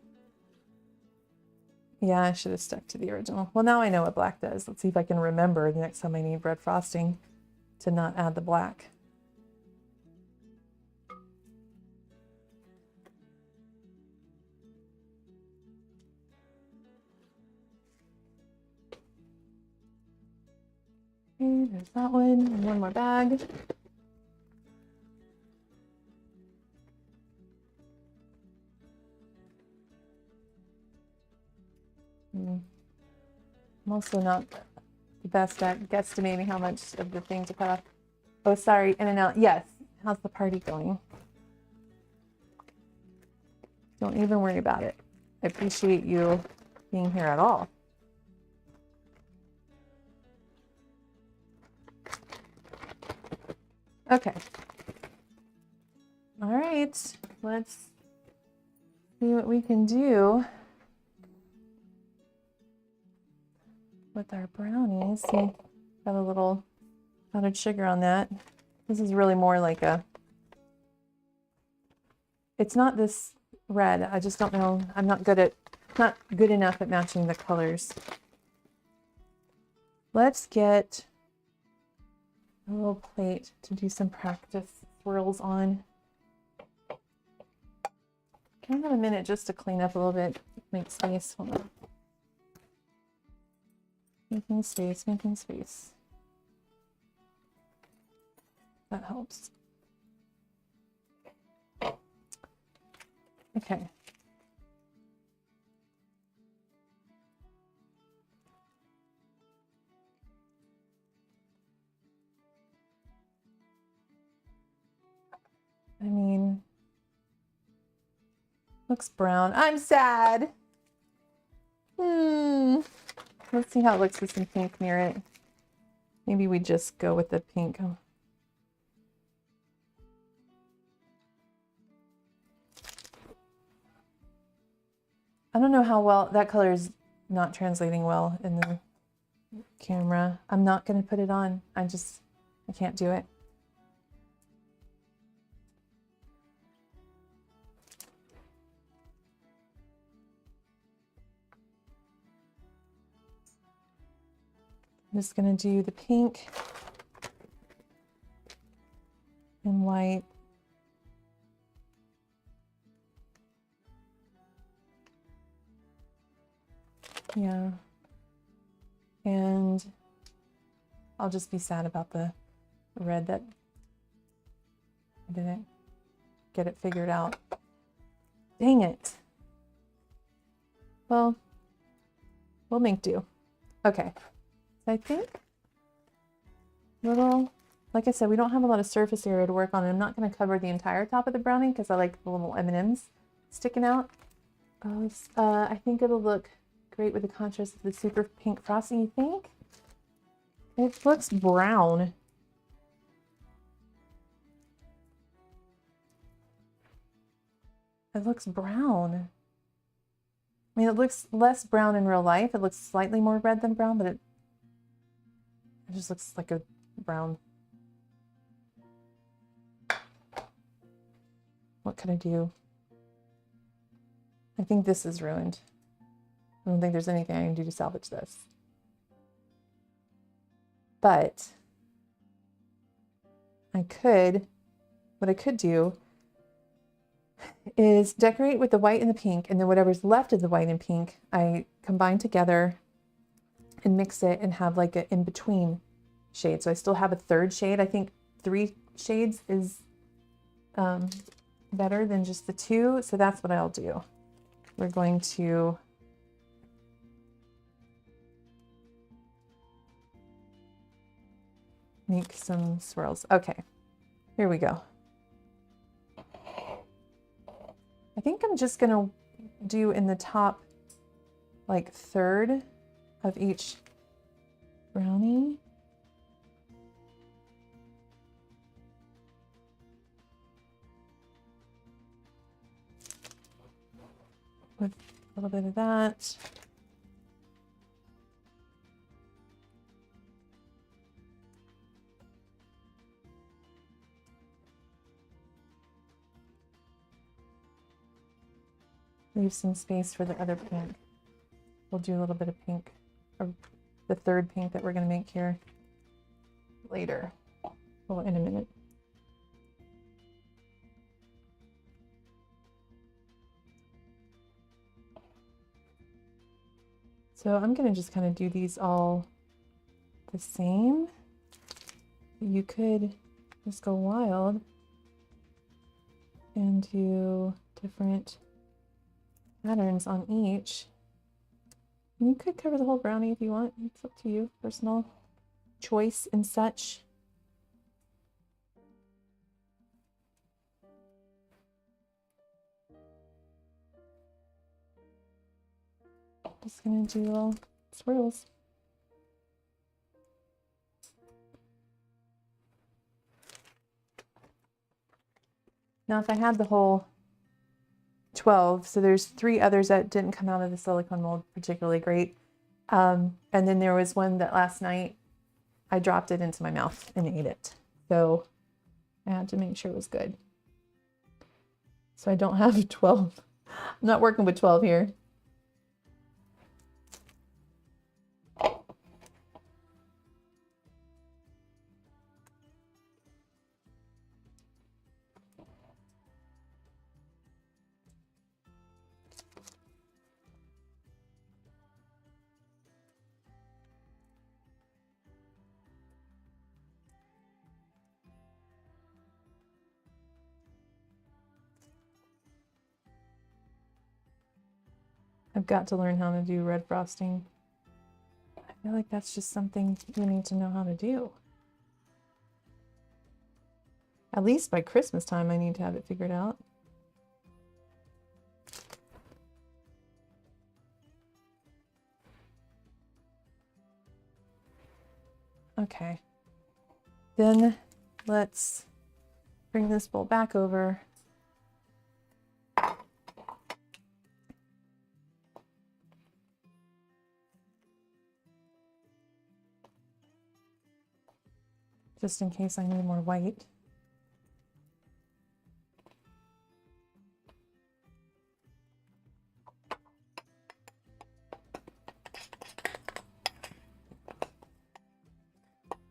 Yeah, I should have stuck to the original. Well, now I know what black does. Let's see if I can remember the next time I need red frosting to not add the black. Okay, there's that one. One more bag. I'm also not the best at guesstimating how much of the thing to cut off. Oh, sorry, in and out. Yes. How's the party going? Don't even worry about it. I appreciate you being here at all. Okay. All right. Let's see what we can do with our brownies. See, got a little powdered sugar on that. This is really more like a, it's not this red. I just don't know. I'm not good enough at matching the colors. Let's get a little plate to do some practice swirls on. Can I have a minute just to clean up a little bit, make space? Hold on. Making space, making space. That helps. Okay. I mean, looks brown. I'm sad. Let's see how it looks with some pink near it. Maybe we just go with the pink. I don't know how well that color is not translating well in the camera. I'm not going to put it on. I can't do it. I'm just going to do the pink and white. Yeah. And I'll just be sad about the red that I didn't get it figured out. Dang it. Well, we'll make do. Okay. So I think like I said, we don't have a lot of surface area to work on. I'm not going to cover the entire top of the brownie because I like the little M&Ms sticking out. I think it'll look great with the contrast of the super pink frosting, you think? It looks brown. It looks brown. I mean, it looks less brown in real life. It looks slightly more red than brown, but it just looks like a brown. What could I do? I think this is ruined. I don't think there's anything I can do to salvage this. But what I could do is decorate with the white and the pink, and then whatever's left of the white and pink, I combine together and mix it and have like an in-between shade. So I still have a third shade. I think 3 shades is better than just the 2. So that's what I'll do. We're going to make some swirls. Okay, here we go. I think I'm just gonna do in the top like third of each brownie. With a little bit of that. Leave some space for the other pink. we'll do a little bit of pink, or the third pink that we're going to make here later. Well, in a minute. So I'm going to just kind of do these all the same. You could just go wild and do different patterns on each. And you could cover the whole brownie if you want. It's up to you, personal choice and such. Just gonna do little swirls. Now if I had the whole 12, so there's 3 others that didn't come out of the silicone mold particularly great. And then there was one that last night I dropped it into my mouth and ate it. So I had to make sure it was good. So I don't have 12. I'm not working with 12 here. I've got to learn how to do red frosting. I feel like that's just something you need to know how to do. At least by Christmas time, I need to have it figured out. Okay. Then let's bring this bowl back over. Just in case I need more white.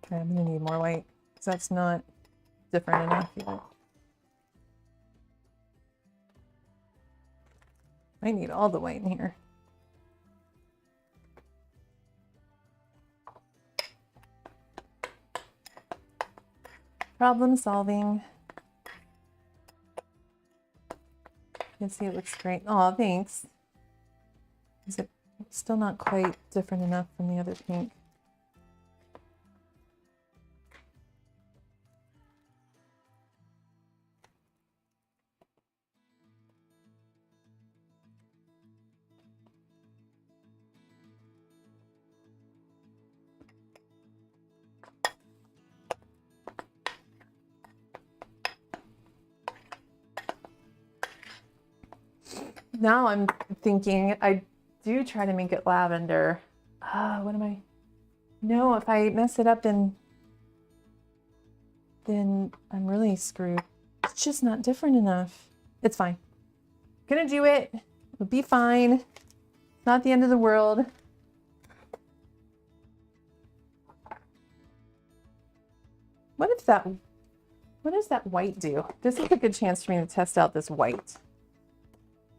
Okay, I'm gonna need more white because that's not different enough yet. I need all the white in here. Problem solving. You can see it looks great. Oh, thanks. Is it still not quite different enough from the other pink? Now I'm thinking I do try to make it lavender. What am I? No, if I mess it up, then I'm really screwed. It's just not different enough. It's fine. Gonna do it. It'll be fine. It's not the end of the world. What does that white do? This is a good chance for me to test out this white.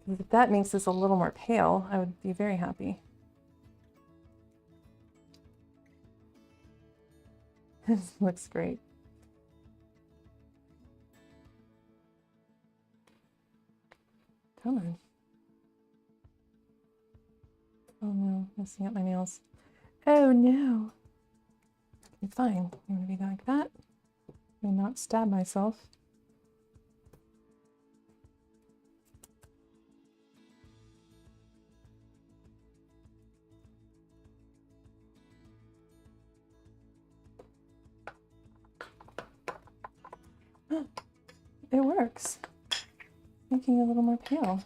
If that makes this a little more pale, I would be very happy. This looks great. Come on. Oh no, messing up my nails. Oh no. Okay, fine. I'm gonna be like that. And not stab myself. It works. Making it a little more pale.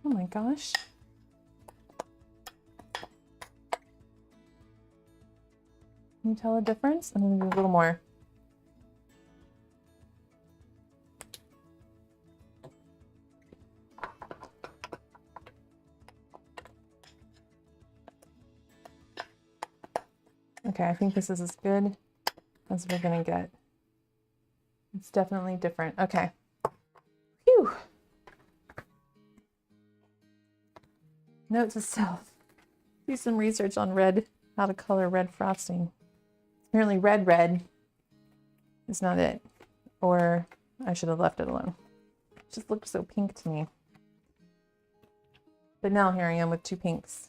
Oh my gosh. Can you tell a difference? I'm gonna do a little more. Okay, I think this is as good as we're gonna get. It's definitely different. Okay. Phew. Note to self. Do some research on red, how to color red frosting. Apparently red is not it. Or I should have left it alone. It just looked so pink to me. But now here I am with two pinks.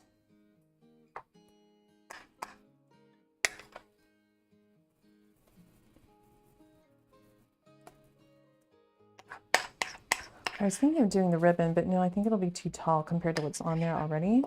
I was thinking of doing the ribbon, but no, I think it'll be too tall compared to what's on there already.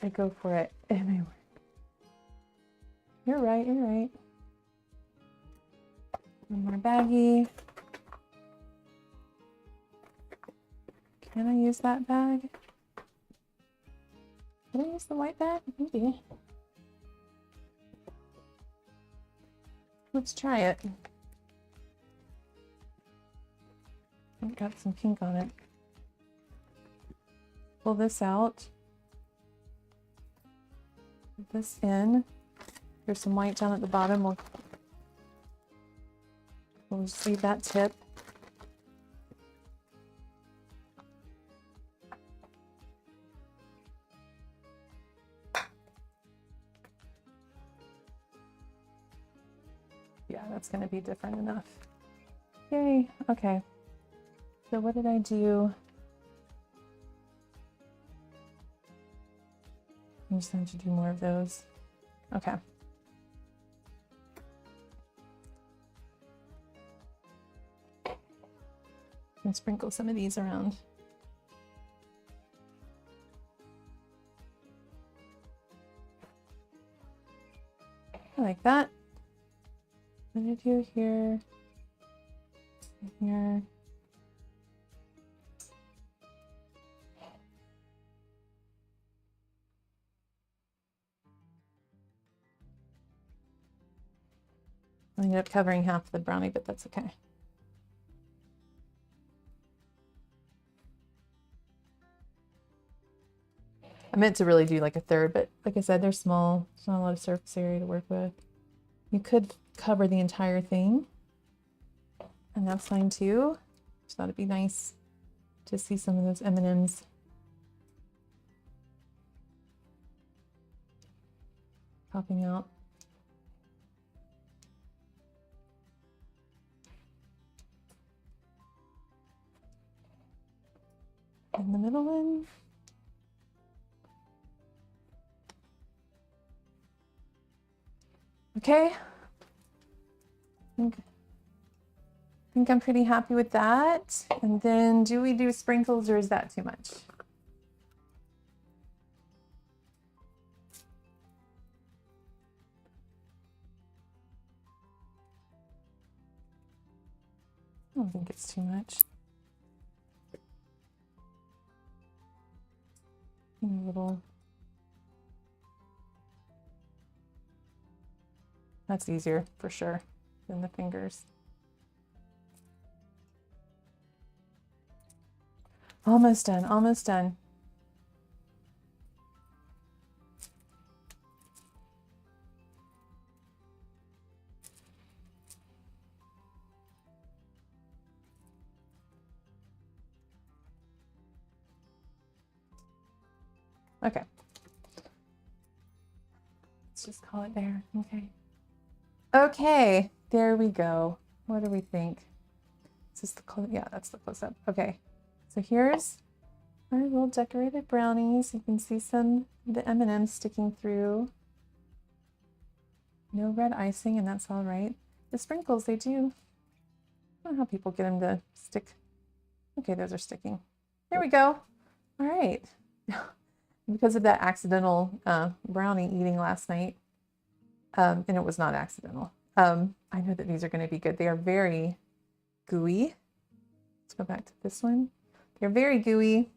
I go for it. Anyway. You're right, you're right. One more baggie. Can I use that bag? Can I use the white bag? Maybe. Let's try it. I've got some pink on it. Pull this out. Put this in. There's some white down at the bottom. We'll just leave that tip. Yeah, that's going to be different enough. Yay. Okay. So what did I do? I'm just going to do more of those. Okay. And sprinkle some of these around. I like that. What did I do here? Here. I ended up covering half the brownie, but that's okay. I meant to really do like a third, but like I said, they're small. There's not a lot of surface area to work with. You could cover the entire thing, and that's fine too. Just thought it'd be nice to see some of those M&Ms. Popping out. In the middle one. Okay. I think I'm pretty happy with that. And then do we do sprinkles or is that too much? I don't think it's too much. A little. That's easier for sure than the fingers. Almost done, almost done. Okay. Let's just call it there. Okay. Okay, there we go. What do we think? Is this the close? Yeah, that's the close-up. Okay, so here's our little decorated brownies. You can see some of the M&Ms sticking through. No red icing, and that's all right. The sprinkles, they do. I don't know how people get them to stick. Okay, those are sticking. There we go. All right. Because of that accidental brownie eating last night, and it was not accidental. I know that these are going to be good. They are very gooey. Let's go back to this one. They're very gooey.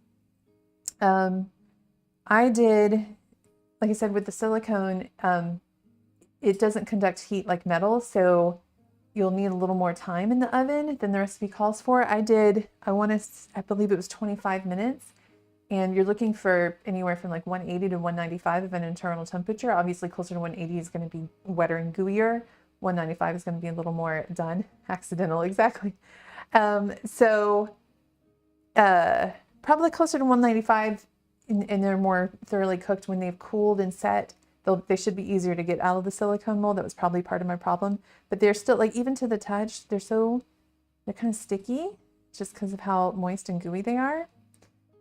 I did like I said, with the silicone, it doesn't conduct heat like metal, so you'll need a little more time in the oven than the recipe calls for. I believe it was 25 minutes, and you're looking for anywhere from like 180 to 195 of an internal temperature. Obviously closer to 180 is going to be wetter and gooier. 195 is going to be a little more done, accidental, exactly. Probably closer to 195, and they're more thoroughly cooked when they've cooled and set. They should be easier to get out of the silicone mold. That was probably part of my problem. But they're still, like, even to the touch, they're kind of sticky just because of how moist and gooey they are.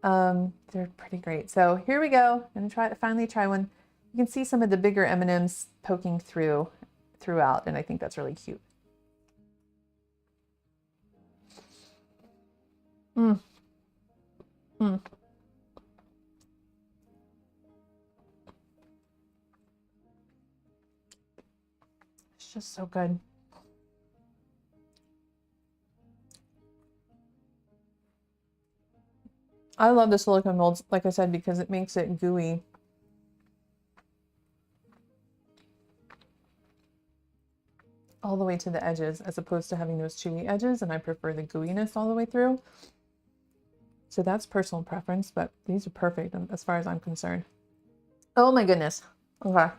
They're pretty great. So here we go. I'm gonna finally try one. You can see some of the bigger M&Ms poking throughout, and I think that's really cute. Mm. Mm. It's just so good. I love the silicone molds, like I said, because it makes it gooey. All the way to the edges, as opposed to having those chewy edges, and I prefer the gooiness all the way through. So that's personal preference, but these are perfect as far as I'm concerned. Oh my goodness. Okay.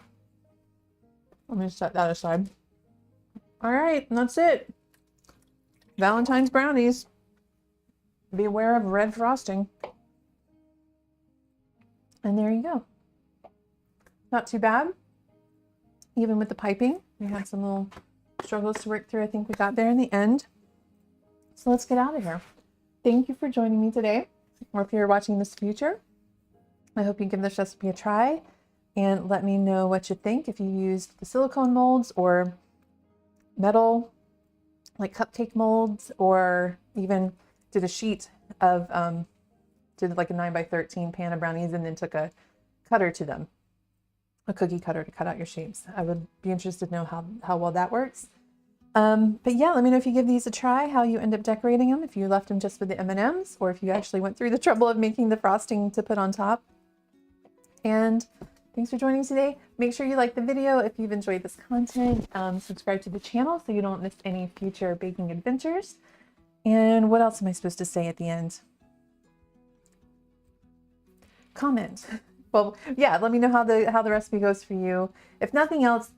Let me set that aside. All right, and that's it. Valentine's brownies. Be aware of red frosting. And there you go. Not too bad. Even with the piping, we had some little struggles to work through. I think we got there in the end. So let's get out of here. Thank you for joining me today, or if you're watching this future. I hope you give this recipe a try and let me know what you think. If you used the silicone molds or metal, like cupcake molds, or even did a sheet of, did like a 9x13 pan of brownies and then took a cutter to them, a cookie cutter to cut out your shapes. I would be interested to know how well that works. But yeah, let me know if you give these a try, how you end up decorating them, if you left them just with the M&Ms, or if you actually went through the trouble of making the frosting to put on top. And thanks for joining today. Make sure you like the video if you've enjoyed this content. Subscribe to the channel so you don't miss any future baking adventures. And what else am I supposed to say at the end? Comment. Well, yeah, let me know how the recipe goes for you. If nothing else,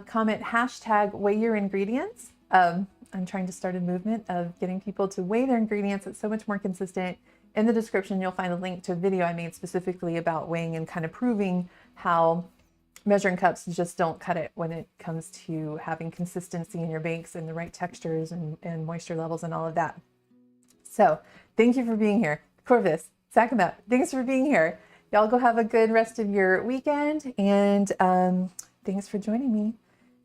comment hashtag weigh your ingredients. I'm trying to start a movement of getting people to weigh their ingredients. It's so much more consistent. In the description, you'll find a link to a video I made specifically about weighing and kind of proving how measuring cups just don't cut it when it comes to having consistency in your bakes and the right textures and moisture levels and all of that. So thank you for being here. Corvus, Sacramento, thanks for being here. Y'all go have a good rest of your weekend, and thanks for joining me,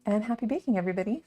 and happy baking, everybody.